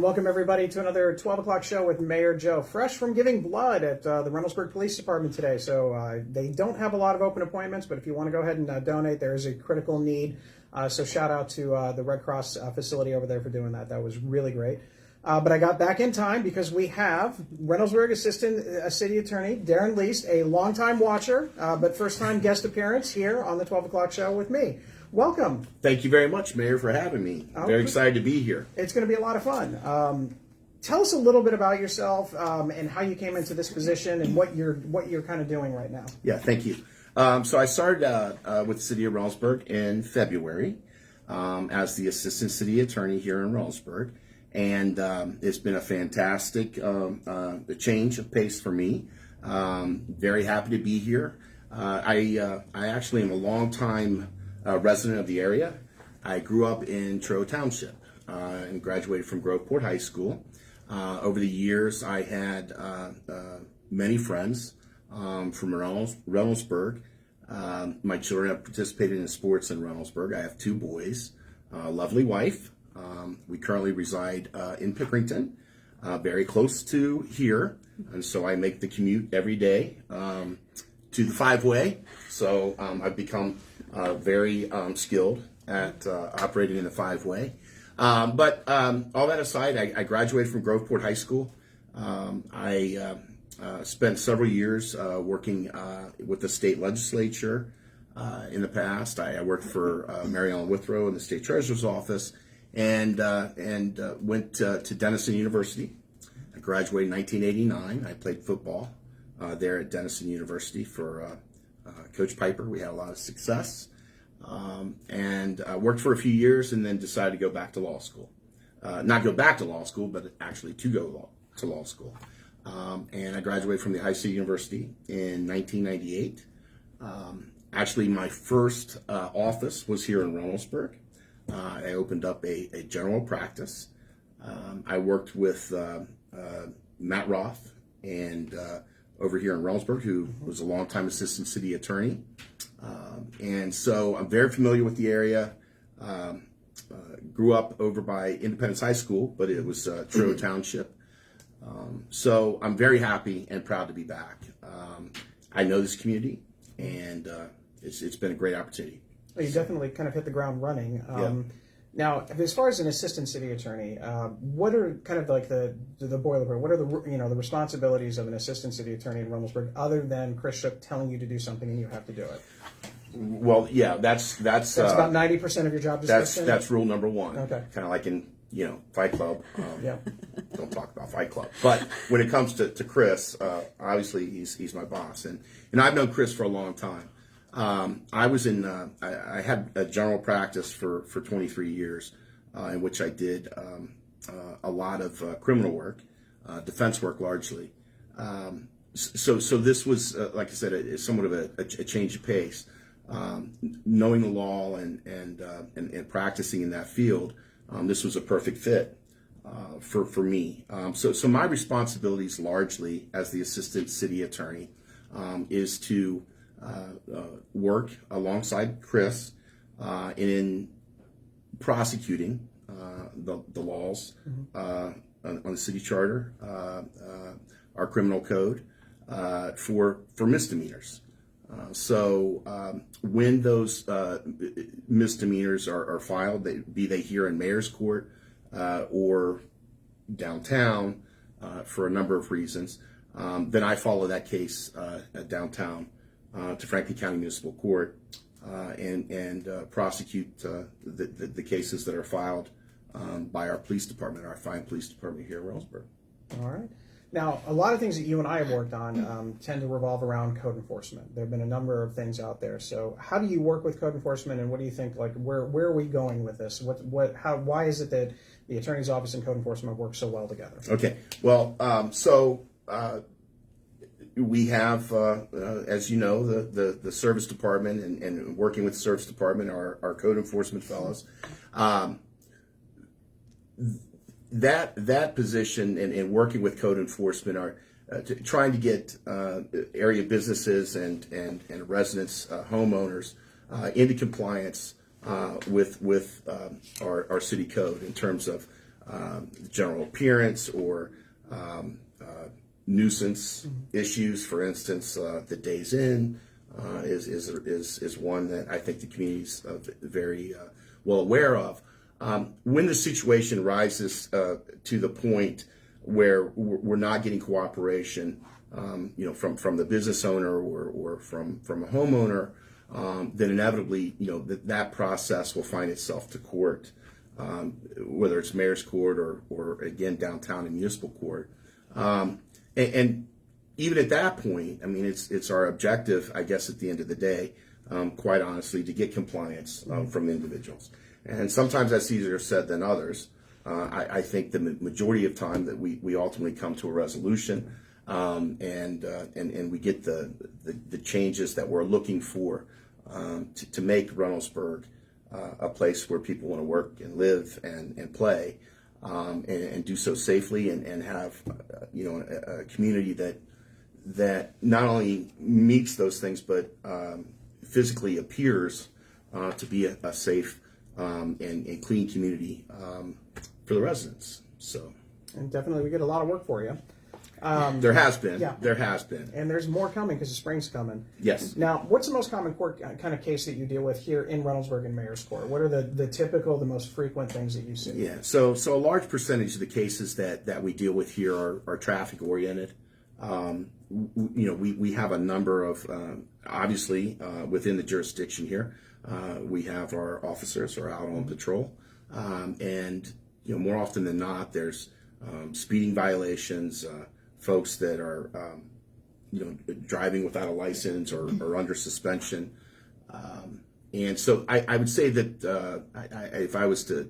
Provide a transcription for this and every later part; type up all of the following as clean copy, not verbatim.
welcome everybody to another 12 o'clock show with Mayor Joe. Fresh from giving blood at the Reynoldsburg Police Department today. So they don't have a lot of open appointments, but if you want to go ahead and donate, there is a critical need. So shout out to the Red Cross facility over there for doing that. That was really great. But I got back in time because we have Reynoldsburg Assistant City Attorney Darrin Leist, a longtime watcher, but first-time guest appearance here on the 12 o'clock show with me. Welcome. Thank you very much, Mayor, for having me. Very excited to be here. It's going to be a lot of fun. Tell us a little bit about yourself and how you came into this position and what you're kind of doing right now. Yeah, thank you. So I started with the City of Reynoldsburg in February as the Assistant City Attorney here in Reynoldsburg. And it's been a fantastic change of pace for me. Very happy to be here. I actually am a long-time resident of the area. I grew up in Truro Township and graduated from Groveport High School. Over the years, I had many friends from Reynoldsburg. My children have participated in sports in Reynoldsburg. I have two boys, a lovely wife. We currently reside in Pickerington, very close to here, and so I make the commute every day to the five-way. So I've become very skilled at operating in the five-way. But all that aside, I graduated from Groveport High School. I spent several years working with the state legislature in the past. I worked for Mary Ellen Withrow in the state treasurer's office, and went to Denison University. I graduated in 1989. I played football there at Denison University for Coach Piper. We had a lot of success, and worked for a few years, and then decided to go back to law school. Not go back to law school, but actually to go to law school. And I graduated from the High City University in 1998. Actually, my first office was here in Reynoldsburg. I opened up a general practice. I worked with Matt Roth and over here in Reynoldsburg, who was a longtime assistant city attorney. And so I'm very familiar with the area. Grew up over by Independence High School, but it was Truro Township. So I'm very happy and proud to be back. I know this community, and it's been a great opportunity. Well, you definitely kind of hit the ground running. Now, as far as an assistant city attorney, what are kind of like the boilerplate? What are the responsibilities of an assistant city attorney in Reynoldsburg, other than Chris Shook telling you to do something and you have to do it? Well, yeah, that's about 90% of your job description. That's rule number one. Okay. Kind of like in Fight Club. Yeah. Don't talk about Fight Club. But when it comes to Chris, obviously he's my boss, and I've known Chris for a long time. I was I had a general practice for 23 years, in which I did a lot of criminal work, defense work largely. So this was, like I said, somewhat of a change of pace. Knowing the law and practicing in that field, this was a perfect fit for me. So my responsibilities largely as the assistant city attorney is to work alongside Chris in prosecuting the laws on the city charter, our criminal code for misdemeanors. So when those misdemeanors are filed, be they here in Mayor's Court or downtown for a number of reasons, then I follow that case downtown to Franklin County Municipal Court and prosecute the cases that are filed by our police department, our fine police department here in Reynoldsburg. All right. Now, a lot of things that you and I have worked on tend to revolve around code enforcement. There have been a number of things out there. So how do you work with code enforcement, and what do you think, like, where are we going with this? Why is it that the Attorney's Office and code enforcement work so well together? Okay. Well, we have, as you know, the service department and working with the service department, our code enforcement fellows. That position and working with code enforcement are trying to get area businesses and residents, homeowners, into compliance with our city code in terms of general appearance or nuisance issues. For instance, the days in is one that I think the community's very well aware of. When the situation rises to the point where we're not getting cooperation, from the business owner or from a homeowner, then inevitably, that process will find itself to court, whether it's mayor's court or again downtown and municipal court, and even at that point, I mean, it's our objective, I guess, at the end of the day, quite honestly, to get compliance from individuals. And sometimes that's easier said than others. I think the majority of time that we ultimately come to a resolution, and we get the changes that we're looking for to make Reynoldsburg a place where people want to work and live and play, and do so safely and have a community that not only meets those things but physically appears to be a safe and clean community for the residents. So, and definitely we get a lot of work for you. There has been. Yeah. There has been. And there's more coming because the spring's coming. Yes. Now, what's the most common court kind of case that you deal with here in Reynoldsburg and Mayor's Court? What are the typical, the most frequent things that you see? Yeah. So a large percentage of the cases that we deal with here are traffic oriented. We have a number of, obviously, within the jurisdiction here, we have our officers are out on patrol. And more often than not, there's speeding violations, folks that are, driving without a license or under suspension. And so I would say that if I was to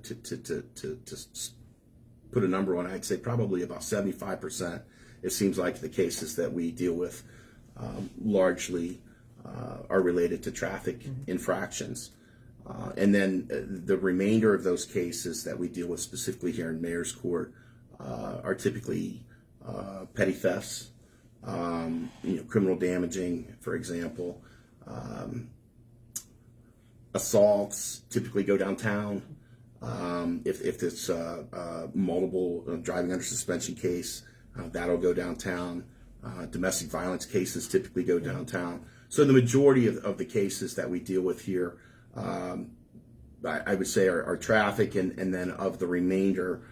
put a number on it, I'd say probably about 75%. It seems like the cases that we deal with largely are related to traffic infractions. And then the remainder of those cases that we deal with specifically here in Mayor's Court are typically petty thefts, criminal damaging, for example. Assaults typically go downtown. If it's multiple driving under suspension case, that'll go downtown. Domestic violence cases typically go downtown. So the majority of the cases that we deal with here, I would say are traffic, and then of the remainder,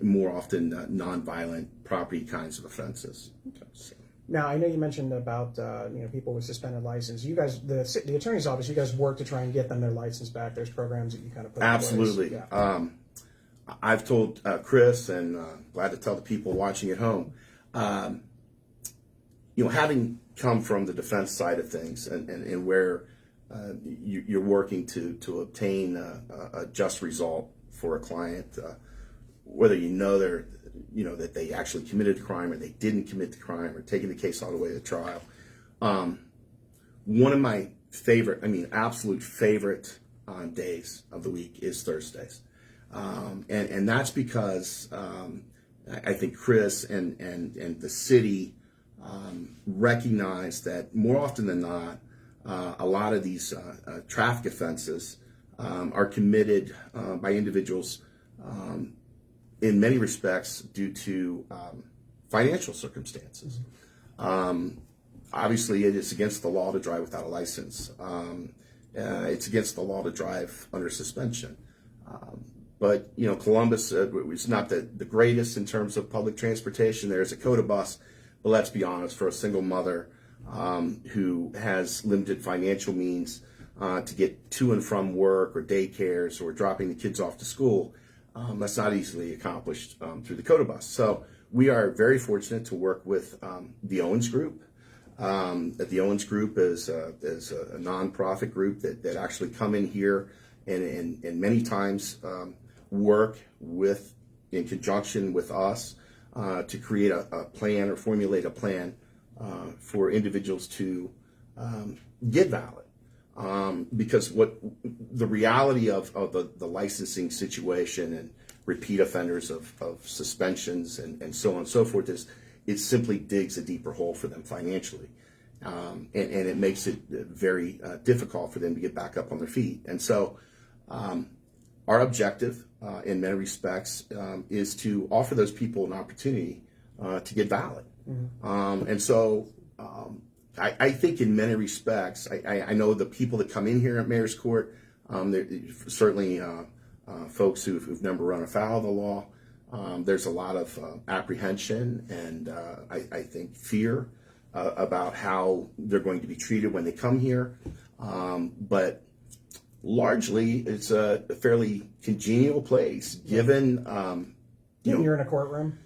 more often nonviolent property kinds of offenses. So. Now, I know you mentioned about people with suspended license. You guys, the attorney's office, you guys work to try and get them their license back. There's programs that you kind of put Absolutely. in place. Yeah. I've told Chris, and glad to tell the people watching at home, having come from the defense side of things and where you're working to obtain a just result for a client, whether that they actually committed the crime or they didn't commit the crime or taking the case all the way to trial. One of my absolute favorite days of the week is Thursdays. And that's because I think Chris and the city recognize that more often than not, a lot of these traffic offenses are committed by individuals in many respects due to financial circumstances. Obviously, it is against the law to drive without a license. It's against the law to drive under suspension. But Columbus is not the greatest in terms of public transportation. There's a COTA bus, but let's be honest, for a single mother who has limited financial means to get to and from work or daycares or dropping the kids off to school, that's not easily accomplished through the COTA bus. So we are very fortunate to work with the Owens Group. The Owens Group is a nonprofit group that actually come in here and many times work in conjunction with us to create a plan or formulate a plan for individuals to get valid. Because what the reality of the licensing situation and repeat offenders of suspensions and so on and so forth is it simply digs a deeper hole for them financially. And it makes it very difficult for them to get back up on their feet. And so our objective in many respects, is to offer those people an opportunity to get valid. And so I think in many respects, I know the people that come in here at Mayor's Court, certainly folks who've never run afoul of the law, there's a lot of apprehension and I think fear about how they're going to be treated when they come here. But largely, it's a fairly congenial place, given You're in a courtroom.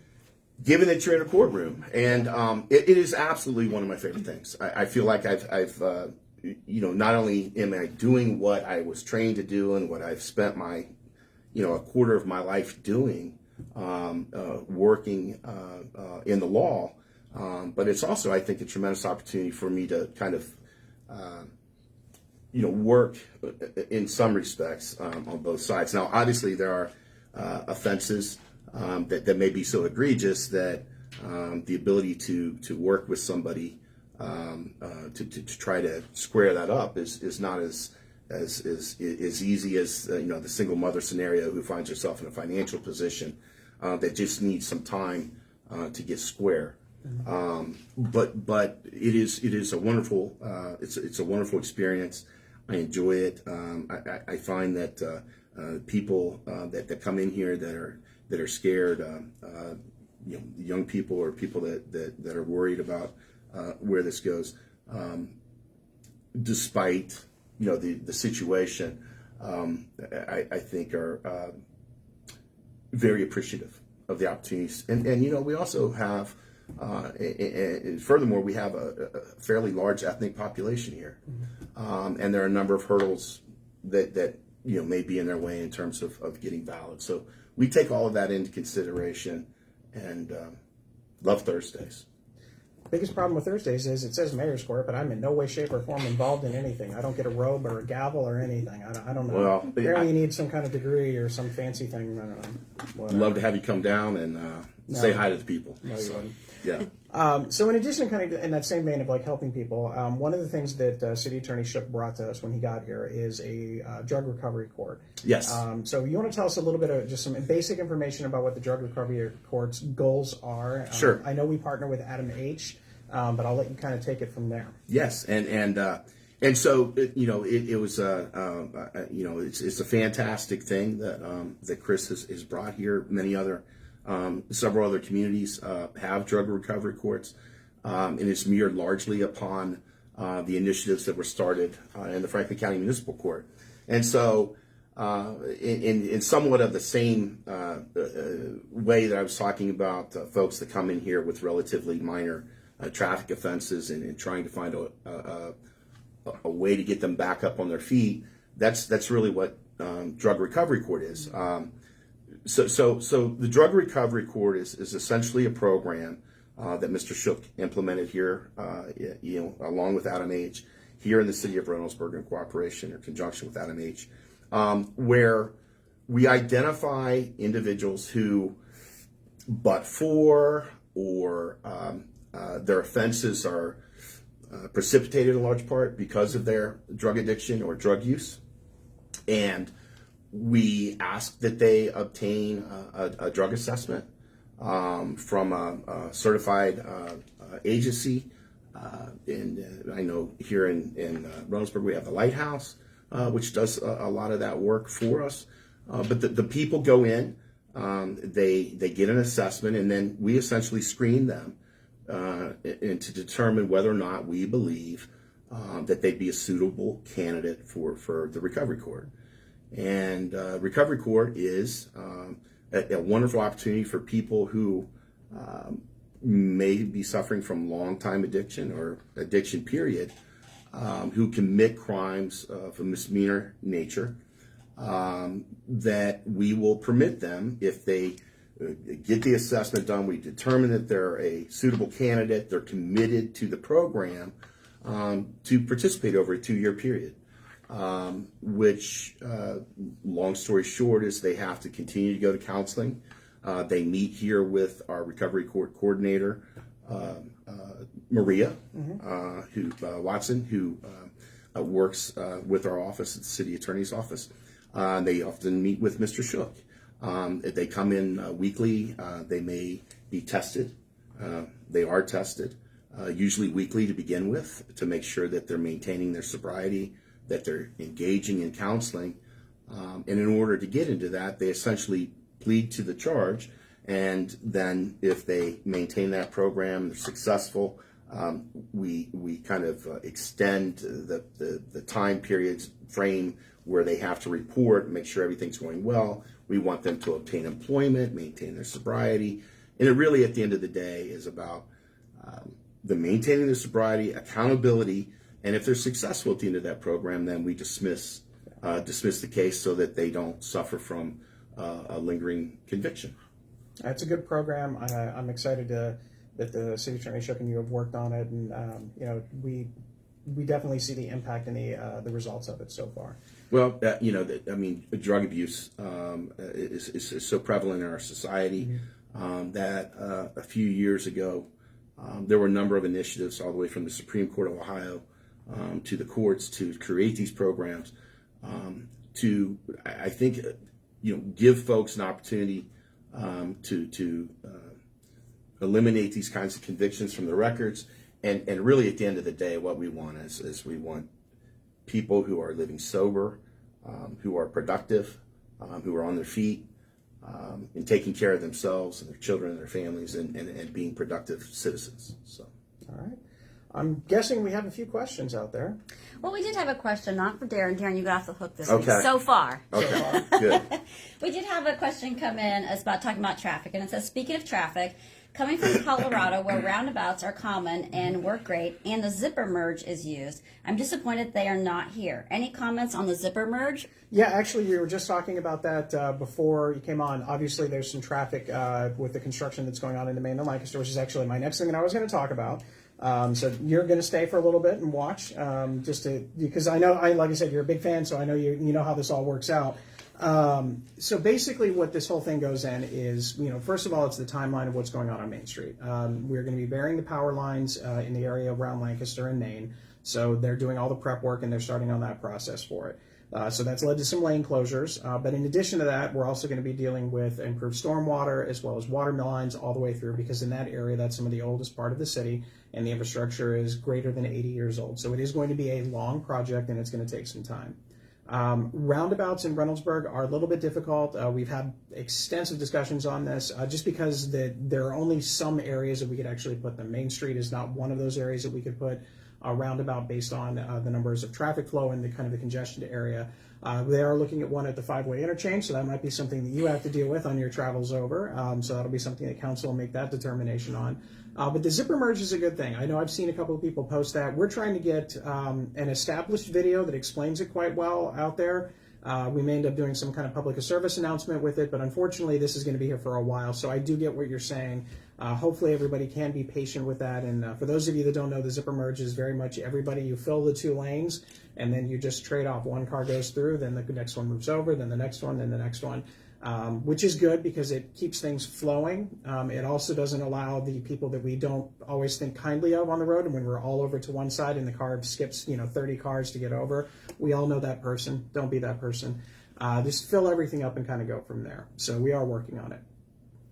Given that you're in a courtroom, and it is absolutely one of my favorite things. I feel like I've not only am I doing what I was trained to do and what I've spent my, a quarter of my life doing, working in the law, but it's also, I think, a tremendous opportunity for me to kind of, work in some respects on both sides. Now, obviously, there are offenses that may be so egregious that the ability to work with somebody to try to square that up is not as easy as the single mother scenario who finds herself in a financial position that just needs some time to get square. But it is a wonderful it's a wonderful experience. I enjoy it. I find that people that come in here that are scared, young people or people that are worried about where this goes, despite the situation, I think are very appreciative of the opportunities, and we also have. Furthermore, we have a fairly large ethnic population here, and there are a number of hurdles that may be in their way in terms of getting valid. So we take all of that into consideration, and love Thursdays. Biggest problem with Thursdays is it says Mayor's Court, but I'm in no way, shape, or form involved in anything. I don't get a robe or a gavel or anything. I don't know. Well, apparently you need some kind of degree or some fancy thing. I don't know. I'd love to have you come down and say hi to the people. No, you wouldn't. Yeah. So in addition, kind of in that same vein of like helping people, one of the things that City Attorney Shook brought to us when he got here is a drug recovery court. Yes. So you want to tell us a little bit of just some basic information about what the drug recovery court's goals are? Sure. I know we partner with Adam H., but I'll let you kind of take it from there. Yes, and so it was it's a fantastic thing that Chris has brought here. Many other several other communities have drug recovery courts, and it's mirrored largely upon the initiatives that were started in the Franklin County Municipal Court. And so, in somewhat of the same way that I was talking about folks that come in here with relatively minor traffic offenses and trying to find a way to get them back up on their feet, that's really what drug recovery court is. So the drug recovery court is essentially a program that Mr. Shook implemented here, along with Adam H. here in the city of Reynoldsburg in cooperation or conjunction with Adam H., where we identify individuals who, but for or their offenses are precipitated in large part because of their drug addiction or drug use, and we ask that they obtain a drug assessment from a certified agency. And I know here in Reynoldsburg we have the Lighthouse, which does a lot of that work for us. But the people go in, they get an assessment, and then we essentially screen them and to determine whether or not we believe that they'd be a suitable candidate for the recovery court. And recovery court is a wonderful opportunity for people who may be suffering from long-time addiction or addiction period, who commit crimes of a misdemeanor nature, that we will permit them, if they get the assessment done, we determine that they're a suitable candidate, they're committed to the program, to participate over a 2-year period. Which, long story short, is they have to continue to go to counseling. They meet here with our recovery court coordinator, Maria, Watson, who works with our office at the city attorney's office. They often meet with Mr. Shook. If they come in weekly, they may be tested. They are tested, usually weekly to begin with, to make sure that they're maintaining their sobriety, that they're engaging in counseling. And in order to get into that, they essentially plead to the charge. And then if they maintain that program, they're successful, we kind of extend the time periods frame where they have to report, make sure everything's going well. We want them to obtain employment, maintain their sobriety. And it really, at the end of the day, is about the maintaining their sobriety, accountability, and if they're successful at the end of that program, then we dismiss the case so that they don't suffer from a lingering conviction. That's a good program. I'm excited that the city attorney Shook and you have worked on it, and we definitely see the impact and the results of it so far. Well, drug abuse is so prevalent in our society that a few years ago there were a number of initiatives all the way from the Supreme Court of Ohio to the courts to create these programs to, I think, give folks an opportunity to eliminate these kinds of convictions from the records. And really, at the end of the day, what we want is we want people who are living sober, who are productive, who are on their feet, and taking care of themselves and their children and their families, and being productive citizens. So, all right. I'm guessing we have a few questions out there. Well, we did have a question, not for Darrin. Darrin, you got off the hook this week. Okay. So far. Okay, good. We did have a question come in. It's about talking about traffic. And it says, speaking of traffic, coming from Colorado where roundabouts are common and work great and the zipper merge is used, I'm disappointed they are not here. Any comments on the zipper merge? Yeah, actually, we were just talking about that before you came on. Obviously, there's some traffic with the construction that's going on in the main and Lancaster, which is actually my next thing that I was going to talk about. So you're going to stay for a little bit and watch, because I know, like I said, you're a big fan, so I know you know how this all works out. So basically what this whole thing goes in is, first of all, it's the timeline of what's going on Main Street. We're going to be burying the power lines in the area around Lancaster and Main. So they're doing all the prep work and they're starting on that process for it. So that's led to some lane closures. But in addition to that, we're also going to be dealing with improved stormwater as well as water lines all the way through, because in that area, that's some of the oldest part of the city and the infrastructure is greater than 80 years old. So it is going to be a long project and it's going to take some time. Roundabouts in Reynoldsburg are a little bit difficult. We've had extensive discussions on this just because there are only some areas that we could actually put them. Main Street is not one of those areas that we could put a roundabout based on the numbers of traffic flow and the kind of the congested area. They are looking at one at the 5-way interchange, so that might be something that you have to deal with on your travels over. So that'll be something that council will make that determination on. But the zipper merge is a good thing. I know I've seen a couple of people post that. We're trying to get an established video that explains it quite well out there. We may end up doing some kind of public service announcement with it, but unfortunately this is going to be here for a while, so I do get what you're saying. Hopefully everybody can be patient with that, and for those of you that don't know, the zipper merge is very much everybody, you fill the 2 lanes, and then you just trade off. One car goes through, then the next one moves over, then the next one, then the next one. Which is good because it keeps things flowing. It also doesn't allow the people that we don't always think kindly of on the road, and when we're all over to one side and the car skips 30 cars to get over, we all know that person. Don't be that person. Just fill everything up and kind of go from there. So we are working on it.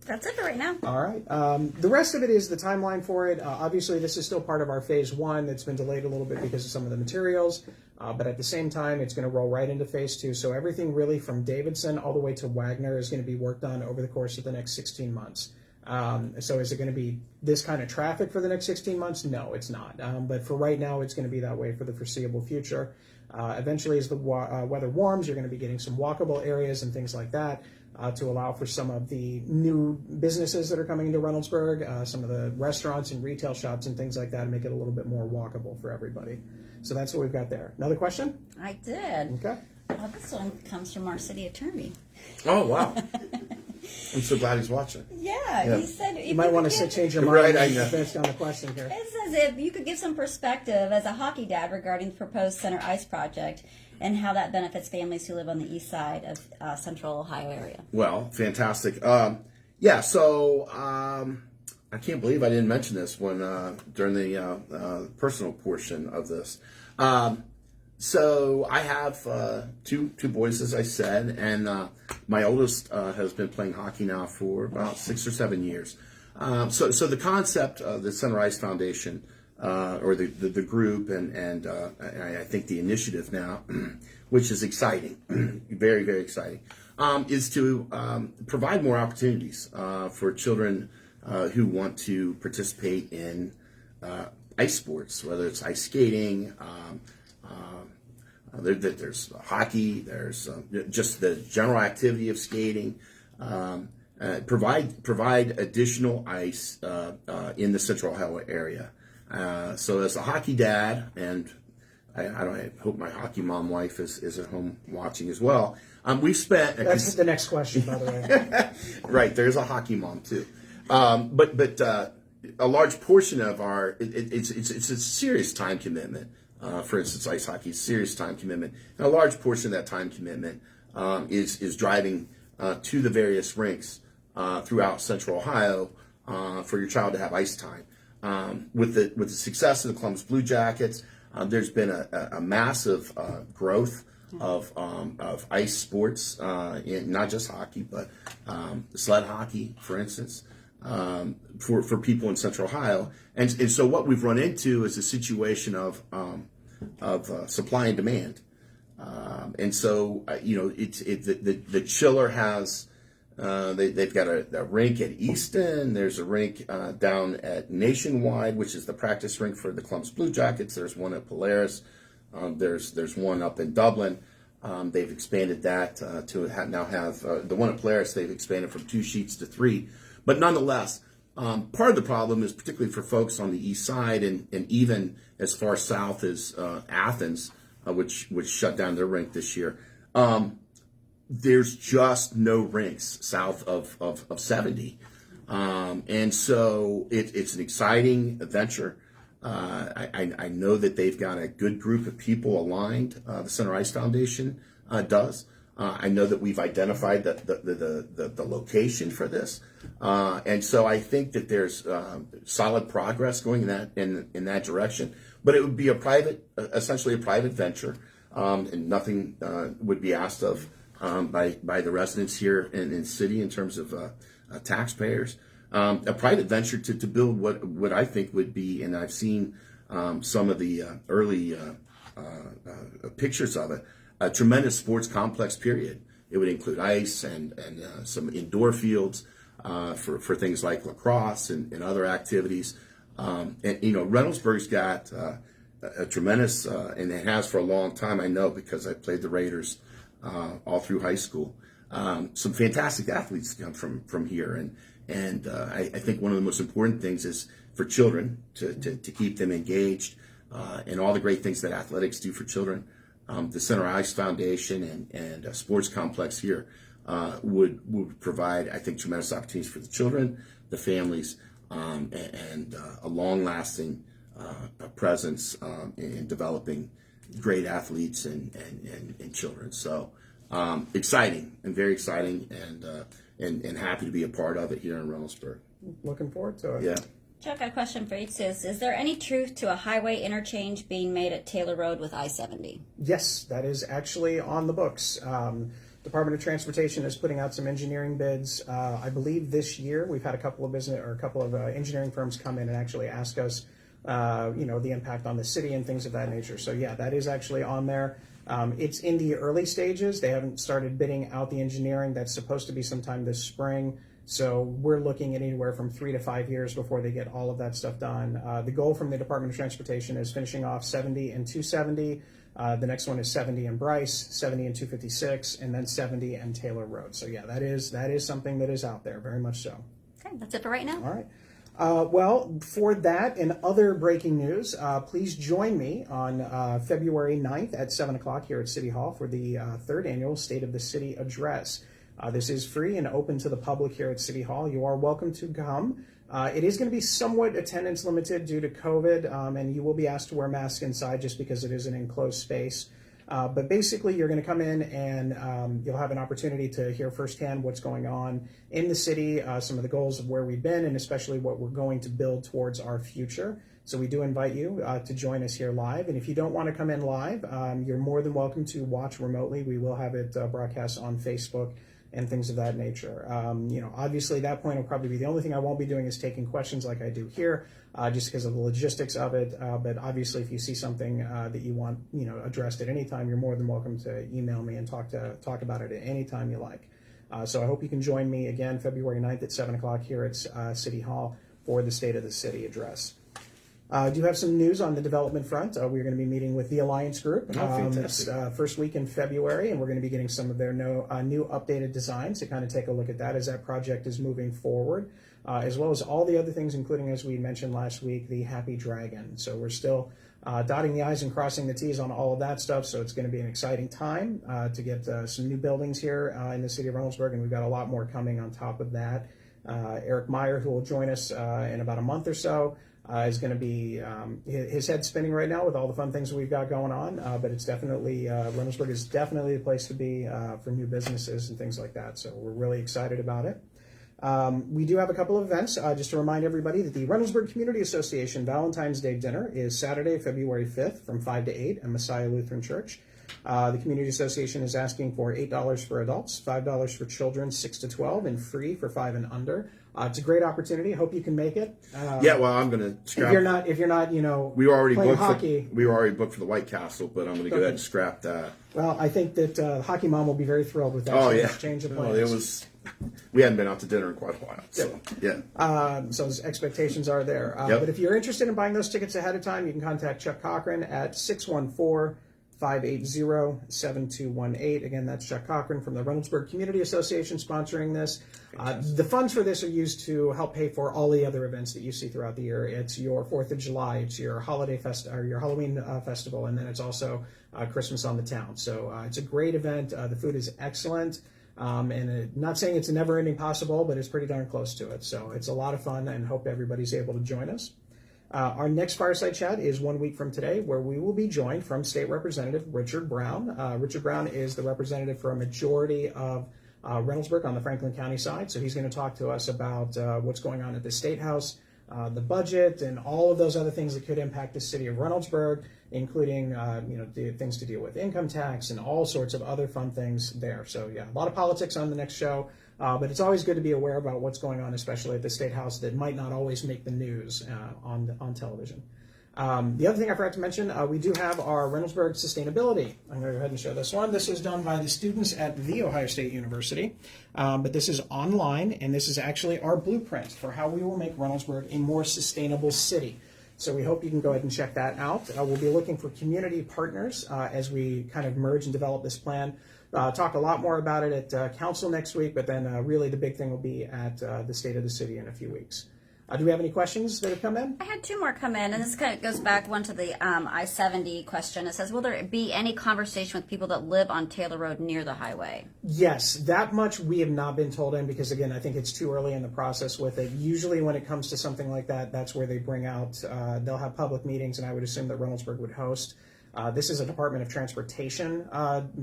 That's it for right now. All right. The rest of it is the timeline for it. Obviously, this is still part of our phase 1. It's been delayed a little bit because of some of the materials, but at the same time, it's going to roll right into phase 2. So everything really from Davidson all the way to Wagner is going to be worked on over the course of the next 16 months. So is it going to be this kind of traffic for the next 16 months? No, it's not. But for right now, it's going to be that way for the foreseeable future. Eventually, as the weather warms, you're going to be getting some walkable areas and things like that. To allow for some of the new businesses that are coming into Reynoldsburg, some of the restaurants and retail shops and things like that, and make it a little bit more walkable for everybody. So that's what we've got there. Another question? I did. Okay. Well, this one comes from our city attorney. Oh, wow. I'm so glad he's watching. Yeah. He said... You might want to change your mind. Right, I know. Based on the question here. It says if you could give some perspective as a hockey dad regarding the proposed Center Ice project and how that benefits families who live on the east side of Central Ohio area. Well, fantastic. So I can't believe I didn't mention this when during the personal portion of this. So I have two boys, as I said, and my oldest has been playing hockey now for about 6 or 7 years. So the concept of the Center Ice Foundation, or the group, and I think the initiative now, which is exciting, very, very exciting, is to provide more opportunities for children who want to participate in ice sports, whether it's ice skating. There's hockey. There's just the general activity of skating. Provide additional ice in the Central Ohio area. So as a hockey dad, and I hope my hockey mom wife is at home watching as well. We've spent. That's the next question, by the way. Right, there's a hockey mom too, but a large portion of our it's a serious time commitment. For instance, ice hockey is a serious time commitment, and a large portion of that time commitment is driving to the various rinks throughout Central Ohio for your child to have ice time. With the success of the Columbus Blue Jackets, there's been a massive growth of ice sports, in not just hockey, but sled hockey, for instance, for people in Central Ohio. And so what we've run into is a situation of supply and demand. And so, the chiller has, they've got a rink at Easton. There's a rink down at Nationwide, which is the practice rink for the Columbus Blue Jackets. There's one at Polaris. There's one up in Dublin. They've expanded that to now have the one at Polaris. They've expanded from 2 sheets to 3. But nonetheless, part of the problem is particularly for folks on the east side and even as far south as Athens, which shut down their rink this year. There's just no rinks south of 70. And so it's an exciting adventure. I know that they've got a good group of people aligned. The Center Ice Foundation does. I know that we've identified the location for this, and so I think that there's solid progress going in that direction. But it would be essentially a private venture, and nothing would be asked of by the residents here in the city in terms of taxpayers. A private venture to build what I think would be, and I've seen some of the early pictures of it, a tremendous sports complex, period. It would include ice and some indoor fields for things like lacrosse and other activities. And Reynoldsburg's got a tremendous, and it has for a long time, I know because I played the Raiders all through high school. Some fantastic athletes come from here, and I think one of the most important things is for children to keep them engaged, and all the great things that athletics do for children. The Center Ice Foundation and a sports complex here would provide, I think, tremendous opportunities for the children, the families, and a long-lasting presence in developing great athletes and children. So exciting and very exciting, and happy to be a part of it here in Reynoldsburg. Looking forward to it. Yeah. Chuck, I got a question for you. It says, is there any truth to a highway interchange being made at Taylor Road with I-70? Yes, that is actually on the books. Department of Transportation is putting out some engineering bids. I believe this year we've had a couple of engineering firms come in and actually ask us, the impact on the city and things of that nature. So yeah, that is actually on there. It's in the early stages. They haven't started bidding out the engineering. That's supposed to be sometime this spring. So we're looking at anywhere from 3 to 5 years before they get all of that stuff done. The goal from the Department of Transportation is finishing off 70 and 270. The next one is 70 and Bryce, 70 and 256, and then 70 and Taylor Road. So yeah, that is something that is out there, very much so. Okay, that's it for right now. All right. Well, for that and other breaking news, please join me on February 9th at 7 o'clock here at City Hall for the 3rd annual State of the City Address. This is free and open to the public here at City Hall. You are welcome to come. It is going to be somewhat attendance limited due to COVID, and you will be asked to wear masks inside just because it is an enclosed space. But basically, you're going to come in and you'll have an opportunity to hear firsthand what's going on in the city, some of the goals of where we've been, and especially what we're going to build towards our future. So we do invite you to join us here live. And if you don't want to come in live, you're more than welcome to watch remotely. We will have it broadcast on Facebook and things of that nature. Obviously, at that point, will probably be the only thing I won't be doing is taking questions like I do here, just because of the logistics of it. But obviously, if you see something that you want, addressed at any time, you're more than welcome to email me and talk about it at any time you like. So I hope you can join me again February 9th at 7 o'clock here at City Hall for the State of the City address. I do have some news on the development front. We're going to be meeting with the Alliance Group. It's first week in February, and we're going to be getting some of their new updated designs to kind of take a look at that as that project is moving forward, as well as all the other things, including, as we mentioned last week, the Happy Dragon. So we're still dotting the I's and crossing the T's on all of that stuff, so it's going to be an exciting time to get some new buildings here in the city of Reynoldsburg, and we've got a lot more coming on top of that. Eric Meyer, who will join us in about a month or so, is going to be his head spinning right now with all the fun things that we've got going on, but it's definitely Reynoldsburg is definitely the place to be for new businesses and things like that. So we're really excited about it. We do have a couple of events. Just to remind everybody that the Reynoldsburg Community Association Valentine's Day dinner is Saturday, February 5th from 5 to 8 at Messiah Lutheran Church. The Community Association is asking for $8 for adults, $5 for children 6 to 12, and free for 5 and under. It's a great opportunity. I hope you can make it. I'm going to scrap. If you're not, we already playing booked hockey. We were already booked for the White Castle, but I'm going to go ahead and scrap that. Well, I think that Hockey Mom will be very thrilled with that. Oh yeah, change of plans. We hadn't been out to dinner in quite a while, so yeah. So his expectations are there. But if you're interested in buying those tickets ahead of time, you can contact Chuck Cochran at 614-580-7218. Again, that's Chuck Cochran from the Reynoldsburg Community Association sponsoring this. The funds for this are used to help pay for all the other events that you see throughout the year. It's your 4th of July, it's your or your Halloween festival, and then it's also Christmas on the Town. So it's a great event. The food is excellent. Not saying it's a never-ending possible, but it's pretty darn close to it. So it's a lot of fun, and hope everybody's able to join us. Our next Fireside Chat is 1 week from today, where we will be joined from State Representative Richard Brown. Richard Brown is the representative for a majority of Reynoldsburg on the Franklin County side. So he's going to talk to us about what's going on at the State House, the budget, and all of those other things that could impact the city of Reynoldsburg, including the things to deal with income tax and all sorts of other fun things there. So yeah, a lot of politics on the next show, but it's always good to be aware about what's going on, especially at the State House, that might not always make the news on television. The other thing I forgot to mention, we do have our Reynoldsburg Sustainability. I'm going to go ahead and show this one. This is done by the students at The Ohio State University, but this is online, and this is actually our blueprint for how we will make Reynoldsburg a more sustainable city. So we hope you can go ahead and check that out. We'll be looking for community partners as we kind of merge and develop this plan. Talk a lot more about it at council next week, but then really the big thing will be at the State of the City in a few weeks. Do we have any questions that have come in? I had 2 more come in, and this kind of goes back one to the I-70 question. It says, will there be any conversation with people that live on Taylor Road near the highway? Yes, that much we have not been told in, because again, I think it's too early in the process with it. Usually when it comes to something like that, that's where they bring out, they'll have public meetings, and I would assume that Reynoldsburg would host. This is a Department of Transportation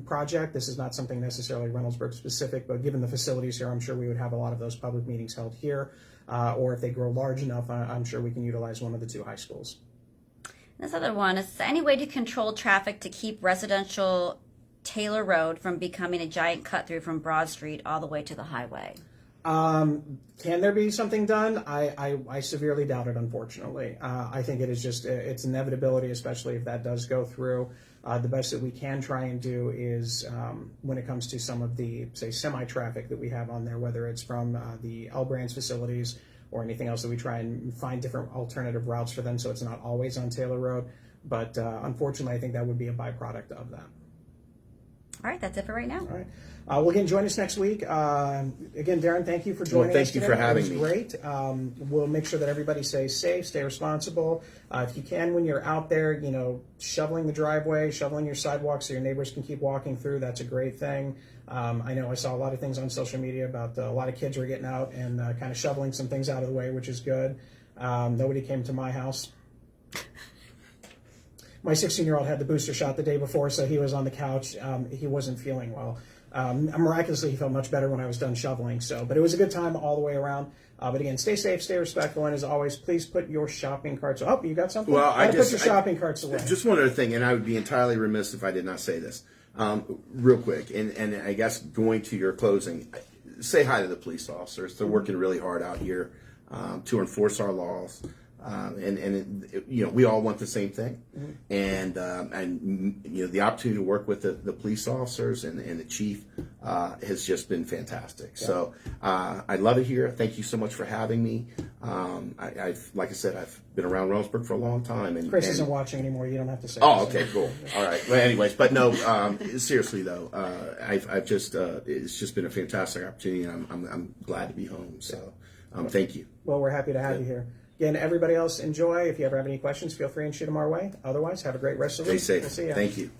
project. This is not something necessarily Reynoldsburg specific, but given the facilities here, I'm sure we would have a lot of those public meetings held here. Or if they grow large enough, I'm sure we can utilize one of the 2 high schools. This other one is any way to control traffic to keep residential Taylor Road from becoming a giant cut through from Broad Street all the way to the highway? Can there be something done? I severely doubt it, unfortunately. I think it is just, it's inevitability, especially if that does go through. The best that we can try and do is when it comes to some of the, say, semi-traffic that we have on there, whether it's from the L Brands facilities or anything else, that we try and find different alternative routes for them so it's not always on Taylor Road. But unfortunately, I think that would be a byproduct of that. All right, that's it for right now. All right. Well, again, join us next week. Again, Darrin, thank you for joining us. Thank you for having me. It was great. We'll make sure that everybody stays safe, stay responsible. If you can, when you're out there, shoveling the driveway, shoveling your sidewalk so your neighbors can keep walking through, that's a great thing. I know I saw a lot of things on social media about a lot of kids were getting out and kind of shoveling some things out of the way, which is good. Nobody came to my house. my 16-year-old had the booster shot the day before, so he was on the couch. He wasn't feeling well. Miraculously, he felt much better when I was done shoveling. But it was a good time all the way around. But again, stay safe, stay respectful, and as always, please put your shopping carts. Oh, you got something? Well, Put your shopping carts away. Just one other thing, and I would be entirely remiss if I did not say this. Real quick, and I guess going to your closing, say hi to the police officers. They're working really hard out here to enforce our laws. We all want the same thing, and the opportunity to work with the police officers and the chief has just been fantastic. Yeah. So I love it here. Thank you so much for having me. Like I said, I've been around Reynoldsburg for a long time. And Chris isn't watching anymore. You don't have to say. Oh, okay, cool. All right. Well, anyways, but no, seriously though, it's just been a fantastic opportunity, and I'm glad to be home. So thank you. Well, we're happy to have you here. Again, everybody else, enjoy. If you ever have any questions, feel free and shoot them our way. Otherwise, have a great rest of the week. Stay safe. We'll see you. Thank you.